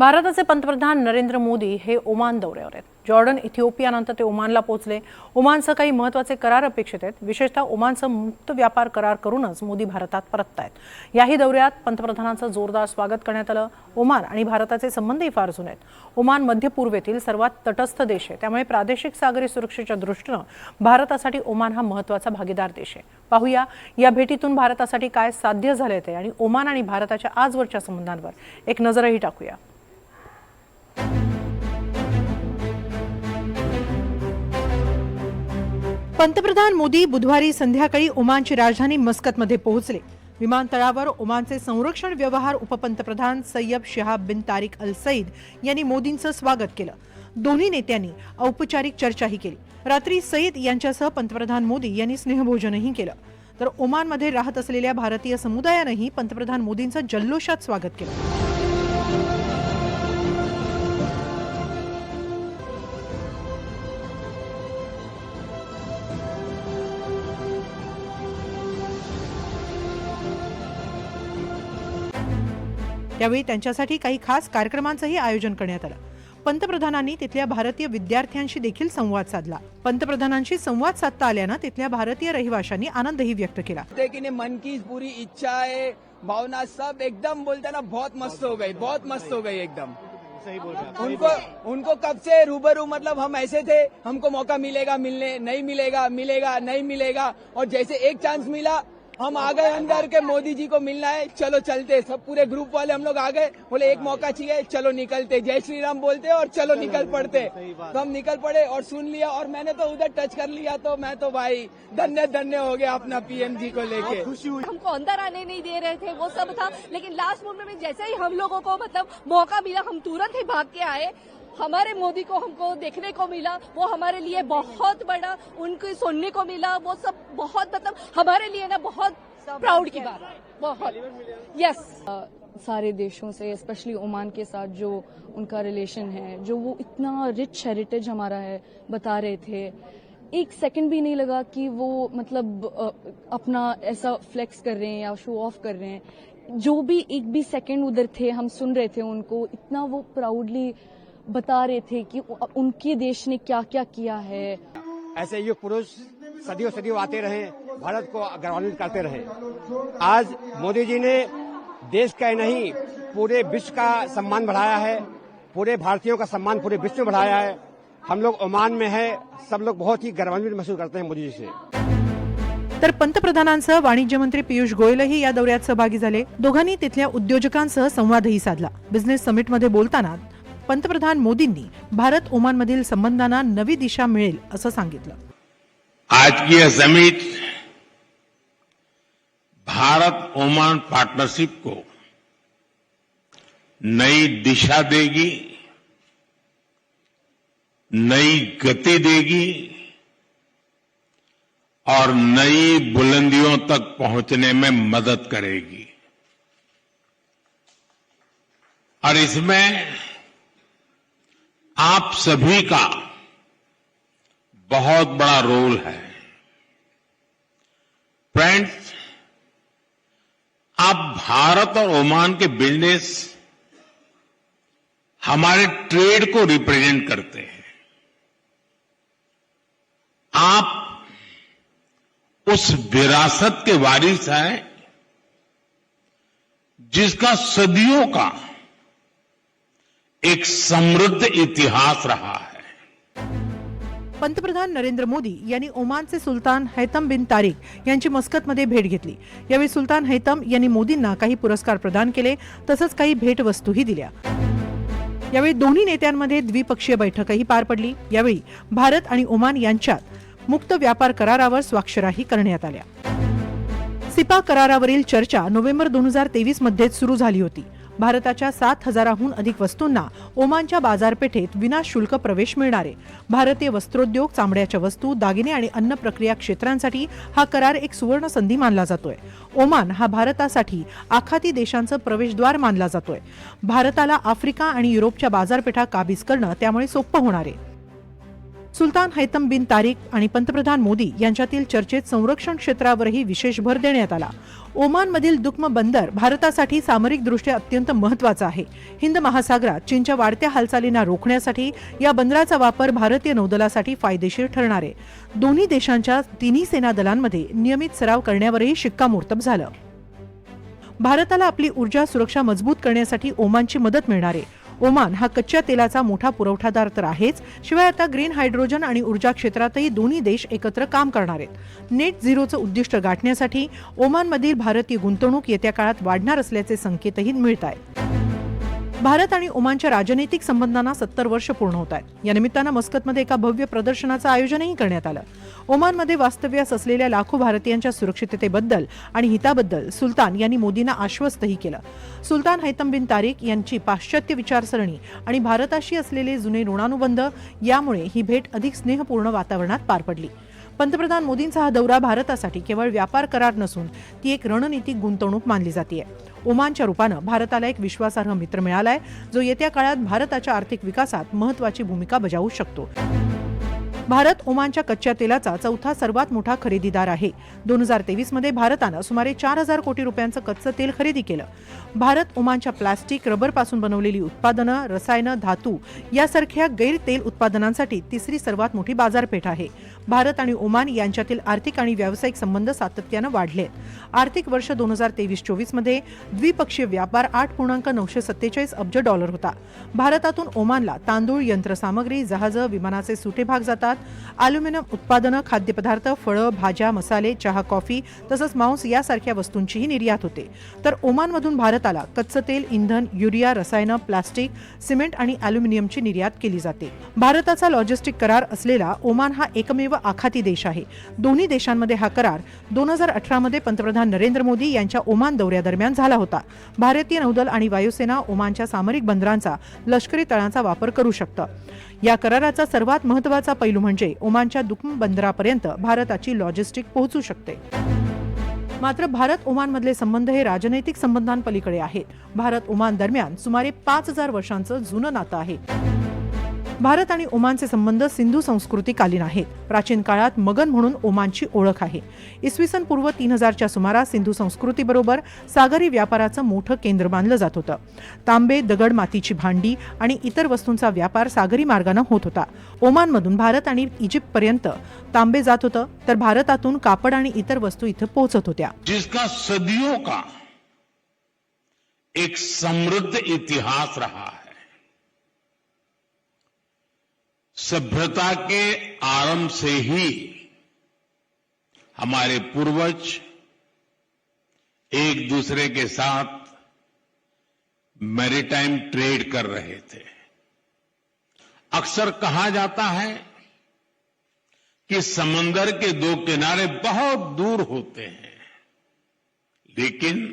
भारताचे पंतप्रधान नरेंद्र मोदी हे ओमान दौऱ्यावर आहेत। जॉर्डन, इथिओपियानंतर ते ओमानला पोहोचले। ओमानसह काही महत्त्वाचे करार अपेक्षित आहेत। विशेषतः ओमानसह मुक्त व्यापार करार करूनच मोदी भारतात परततायत। याही दौऱ्यात पंतप्रधानांचं जोरदार स्वागत करण्यात आलं। ओमान आणि भारताचे संबंधही फार जुने आहेत। ओमान मध्य पूर्वेतील सर्वात तटस्थ देश आहे, त्यामुळे प्रादेशिक सागरी सुरक्षेच्या दृष्टीने भारतासाठी ओमान हा महत्त्वाचा भागीदार देश आहे। पाहूया या भेटीतून भारतासाठी काय साध्य झाले ते आणि ओमान आणि भारताच्या आजवरच्या संबंधांवर एक नजरही टाकूया। पंतप्रधान मोदी बुधवारी संध्याकाळी ओमानची राजधानी मस्कतमध्ये पोहोचले। विमानतळावर ओमानचे संरक्षण व्यवहार उपपंतप्रधान सय्यद शिहाब बिन तारिक अल सईद यांनी मोदींचं स्वागत केलं। दोन्ही नेत्यांनी औपचारिक चर्चाही केली। रात्री सईद यांच्यासह पंतप्रधान मोदी यांनी स्नेहभोजनही केलं। तर ओमानमध्ये राहत असलेल्या भारतीय समुदायानेही पंतप्रधान मोदींचं जल्लोषात स्वागत केलं। त्यावेळी त्यांच्यासाठी काही खास कार्यक्रमांचंही आयोजन करण्यात आलं। पंतप्रधानांनी तिथल्या भारतीय विद्यार्थ्यांशी देखील संवाद साधला। पंतप्रधानांशी संवाद साधता आल्यानं तिथल्या भारतीय रहिवाशांनी आनंदही व्यक्त केला। लेकिन मन की पूरी इच्छा है, भावना सब एकदम बोलते ना बहुत मस्त हो गई, बहुत मस्त हो गई एकदम। सही बोल रहे हैं। उनको कब से रूबरू मतलब हम ऐसे थे, हमको मौका मिलेगा मिलने, नहीं मिलेगा मिलेगा नहीं मिलेगा, और जैसे एक चांस मिला हम आ गए अंदर के मोदी जी को मिलना है, चलो चलते। सब पूरे ग्रुप वाले हम लोग आ गए, बोले एक मौका चाहिए, चलो निकलते। जय श्री राम बोलते और चलो निकल पड़ते। तो हम निकल पड़े और सुन लिया, और मैंने तो उधर टच कर लिया, तो मैं तो भाई धन्य धन्य हो गया अपना पीएम जी को लेके। हमको अंदर आने नहीं दे रहे थे, वो सब था, लेकिन लास्ट मोमेंट में जैसे ही हम लोगों को मतलब मौका मिला, हम तुरंत ही भाग के आए। हमारे मोदी को हमको देखने को मिला, वो हमारे लिए बहुत बड़ा, उनको सुनने को मिला, वो सब बहुत मतलब हमारे लिए ना बहुत प्राउड की बात है। बहुत यस सारे देशों से स्पेशली ओमान के साथ जो उनका रिलेशन है, जो वो इतना रिच हेरिटेज हमारा है बता रहे थे, एक सेकंड भी नहीं लगा कि वो मतलब अपना ऐसा फ्लेक्स कर रहे हैं या शो ऑफ कर रहे हैं। जो भी एक भी सेकंड उधर थे, हम सुन रहे थे उनको, इतना वो प्राउडली बता रहे थे कि उनके देश ने क्या क्या किया है। ऐसे युग पुरुष सदियों सदियों आते रहे, भारत को गौरवान्वित करते रहे। आज मोदी जी ने देश का नहीं पूरे विश्व का सम्मान बढ़ाया है, पूरे भारतीयों का सम्मान पूरे विश्व में बढ़ाया है। हम लोग ओमान में है, सब लोग बहुत ही गौरवान्वित महसूस करते हैं मोदी जी से। तर पंतप्रधानांसह वाणिज्य मंत्री पियुष गोयलही या दौऱ्यात सहभागी झाले। दोघांनी तिथल्या उद्योजकांसह संवादही साधला। बिझनेस समिटमध्ये बोलताना पंतप्रधान मोदींनी भारत ओमानमधील संबंधांना नवी दिशा मिळेल असं सांगितलं। आज की यह समिट भारत ओमान पार्टनरशिप को नई दिशा देगी, नई गति देगी और नई बुलंदियों तक पहुंचने में मदद करेगी। और इसमें आप सभी का बहुत बड़ा रोल है। फ्रेंड्स, आप भारत और ओमान के बिजनेस हमारे ट्रेड को रिप्रेजेंट करते हैं। आप उस विरासत के वारिस हैं जिसका सदियों का एक समृद्ध इतिहास रहा है। पंतप्रधान नरेंद्र मोदी यांनी ओमानचे सुलतान हैतम बिन तारिक यांची मस्कतमध्ये भेट घेतली। यावेळी सुलतान हैतम यांनी मोदींना काही पुरस्कार प्रदान केले, तसंच काही भेटवस्तूही दिल्या। यावेळी दोन्ही नेत्यांमध्ये द्विपक्षीय बैठकही पार पडली। यावेळी भारत आणि ओमान यांच्यात मुक्त व्यापार करारावर स्वाक्षऱ्याही करण्यात आल्या। सिपा करारावरील चर्चा नोव्हेंबर 2023 मध्ये सुरू झाली होती। भारताच्या 7,000हून अधिक वस्तूंना ओमानच्या बाजारपेठेत विनाशुल्क प्रवेश मिळणार आहे। भारतीय वस्त्रोद्योग, चामड्याच्या वस्तू, दागिने आणि अन्न प्रक्रिया क्षेत्रांसाठी हा करार एक सुवर्ण संधी मानला जातोय। ओमान हा भारतासाठी आखाती देशांचं प्रवेशद्वार मानला जातोय। भारताला आफ्रिका आणि युरोपच्या बाजारपेठा काबीज करणं त्यामुळे सोपं होणार आहे। सुलतान हैतम बिन तारिक आणि पंतप्रधान मोदी यांच्यातील चर्चेत संरक्षण क्षेत्रावरही विशेष भर देण्यात आला. ओमानमधील दुक्म बंदर भारतासाठी सामरिकदृष्ट्या अत्यंत महत्त्वाचा आहे. हिंद महासागरात चीनच्या वाढत्या हालचालींना रोखण्यासाठी या बंदराचा वापर भारतीय नौदलासाठी फायदेशीर ठरणार आहे. दोन्ही देशांच्या तिन्ही सेना दलांमध्ये नियमित सराव करण्यावरही शिक्कामोर्तब झालं. भारताला आपली ऊर्जा सुरक्षा मजबूत करण्यासाठी ओमानची मदत मिळणार आहे. ओमान हा कच्च्या तेलाचा मोठा पुरवठादार तर आहेच, शिवाय आता ग्रीन हायड्रोजन आणि ऊर्जा क्षेत्रातही दोन्ही देश एकत्र काम करणार आहेत. नेट झिरोचं उद्दिष्ट गाठण्यासाठी ओमानमधील भारतीय गुंतवणूक येत्या काळात वाढणार असल्याचे संकेतही मिळत आहेत. भारत आणि ओमानच्या राजनैतिक संबंधांना 70 वर्ष पूर्ण होत आहेत. या निमित्तानं मस्कतमध्ये एका भव्य प्रदर्शनाचं आयोजनही करण्यात आलं. ओमानमध्ये वास्तव्यास असलेल्या लाखो भारतीयांच्या सुरक्षिततेबद्दल आणि हिताबद्दल सुलतान यांनी मोदींना आश्वस्तही केलं. सुलतान हैतम बिन तारिक यांची पाश्चात्य विचारसरणी आणि भारताशी असलेले जुने ऋणानुबंध यामुळे ही भेट अधिक स्नेहपूर्ण वातावरणात पार पडली. पंतप्रधान मोदींचा हा दौरा भारतासाठी केवळ व्यापार करार नसून ती एक रणनीतिक गुंतवणूक मानली जाते. ओमानच्या रूपानं भारताला एक विश्वासार्ह मित्र मिळालाय, जो येत्या काळात भारताच्या आर्थिक विकासात महत्त्वाची भूमिका बजावू शकतो. भारत ओमानच्या कच्च्या तेलाचा चौथा सर्वात मोठा खरेदीदार आहे. 2023 मध्ये भारतानं सुमारे 4000 कोटी रुपयांचं कच्चं तेल खरेदी केलं. भारत ओमानच्या प्लास्टिक, रबरपासून बनवलेली उत्पादनं, रसायनं, धातू यासारख्या गैर तेल उत्पादनांसाठी तिसरी सर्वात मोठी बाजारपेठ आहे. भारत आणि ओमान यांच्यातील आर्थिक आणि व्यावसायिक संबंध सातत्यानं वाढले आहेत. आर्थिक वर्ष 2023-24 मध्ये द्विपक्षीय व्यापार $8.947 अब्ज होता. भारतातून ओमानला तांदूळ, यंत्रसामग्री, जहाजं, विमानाचे सुटे भाग जातात. अॅल्युमिनियम उत्पादनं, खाद्यपदार्थ, फळं, भाज्या, मसाले, चहा, कॉफी तसंच मांस यासारख्या वस्तूंचीही निर्यात होते. तर ओमानमधून भारताला कच्चं तेल, इंधन, युरिया, रसायनं, प्लास्टिक, सिमेंट आणि अॅल्युमिनियमची निर्यात केली जाते. भारताचा लॉजिस्टिक करार असलेला ओमान हा एकमेव आखाती देश आहे. दोन्ही देशांमध्ये हा करार 2018 मध्ये पंतप्रधान नरेंद्र मोदी यांच्या ओमान दौऱ्यादरम्यान झाला होता. भारतीय नौदल आणि वायुसेना ओमानच्या सामरिक बंदरांचा, लष्करी तळांचा वापर करू शकतं. या कराराचा सर्वात महत्त्वाचा पैलू म्हणजे ओमानच्या दुक्म बंदरापर्यंत भारताची लॉजिस्टिक पोहोचू शकते. मात्र भारत ओमानमधले संबंध हे राजनैतिक संबंधांपलीकडे आहेत. भारत ओमान दरम्यान सुमारे 5000 वर्षांचं जुनं नातं आहे. भारत आणि ओमानचे संबंध सिंधू संस्कृतीकालीन आहेत. प्राचीन काळात मगन म्हणून ओमानची ओळख आहे. इसवी सन पूर्व 3000च्या सुमारास सिंधू संस्कृतीबरोबर सागरी व्यापाराचं मोठं केंद्र मानलं जात होतं. तांबे, दगड, मातीची भांडी आणि इतर वस्तूंचा व्यापार सागरी मार्गाने होत होता. ओमानमधून भारत आणि इजिप्तपर्यंत तांबे जात होतं, तर भारतातून कापड आणि इतर वस्तू इथं पोहोचत होत्या. जिसका सदियों का एक समृद्ध इतिहास रहा है. सभ्यता के आरंभ से ही हमारे पूर्वज एक दूसरे के साथ मैरीटाइम ट्रेड कर रहे थे. अक्सर कहा जाता है कि समंदर के दो किनारे बहुत दूर होते हैं, लेकिन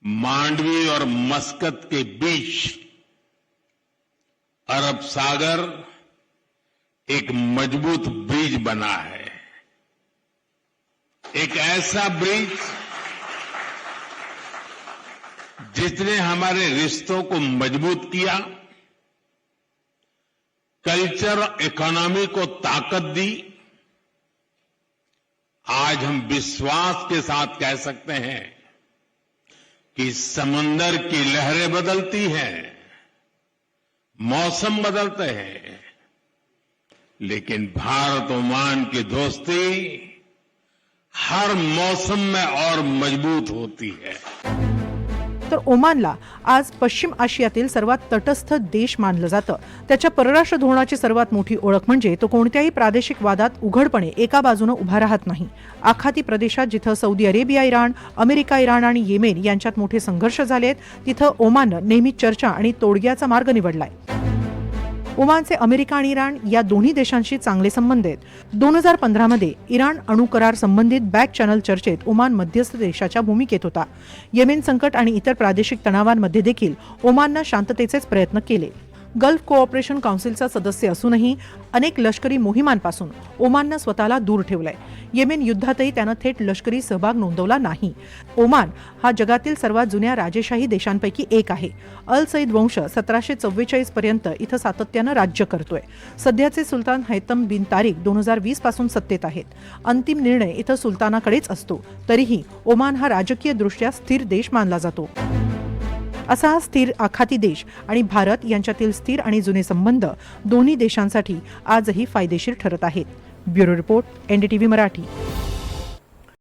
मांडवी और मस्कत के बीच अरब सागर एक मजबूत ब्रिज बना है. एक ऐसा ब्रिज जिसने हमारे रिश्तों को मजबूत किया, कल्चर और इकोनॉमी को ताकत दी. आज हम विश्वास के साथ कह सकते हैं कि समंदर की लहरें बदलती हैं, मौसम बदलते हैं, लेकिन भारत ओमान की दोस्ती हर मौसम में और मजबूत होती है. तर ओमानला आज पश्चिम आशियातील सर्वात तटस्थ देश मानलं जातं. त्याच्या परराष्ट्र धोरणाची सर्वात मोठी ओळख म्हणजे तो कोणत्याही प्रादेशिक वादात उघडपणे एका बाजूने उभा राहत नाही. आखाती प्रदेशात जिथं Saudi Arabia, Iran, America, Iran आणि येमेन यांच्यात मोठे संघर्ष झालेत, तिथं ओमाननं नेहमी चर्चा आणि तोडग्याचा मार्ग निवडलाय. ओमानचे अमेरिका आणि इराण या दोन्ही देशांशी चांगले संबंध आहेत. 2015 मध्ये इराण अणु करार संबंधित बॅक चॅनल चर्चेत ओमान मध्यस्थ देशाच्या भूमिकेत होता. येमेन संकट आणि इतर प्रादेशिक तणावांमध्ये देखील ओमाननं शांततेचेच प्रयत्न केले. गल्फ कोऑपरेशन काउन्सिलचा सदस्य असूनही अनेक लष्करी मोहिमांपासून ओमाननं स्वतःला दूर ठेवलंय. येमेन युद्धातही त्यानं थेट लष्करी सहभाग नोंदवला नाही. ओमान हा जगातील सर्वात जुन्या राजेशाही देशांपैकी एक आहे. अल सईद वंश 1744 पर्यंत इथं सातत्यानं राज्य करतोय. सध्याचे सुलतान हैतम बिन तारिक 2020 पासून सत्तेत आहेत. अंतिम निर्णय इथं सुलतानाकडेच असतो. तरीही ओमान हा राजकीय दृष्ट्या स्थिर देश मानला जातो. असा हा स्थिर आखाती देश आणि भारत यांच्यातील स्थिर आणि जुने संबंध दोन्ही देशांसाठी आजही फायदेशीर ठरत आहेत. Bureau report, NDTV Marathi.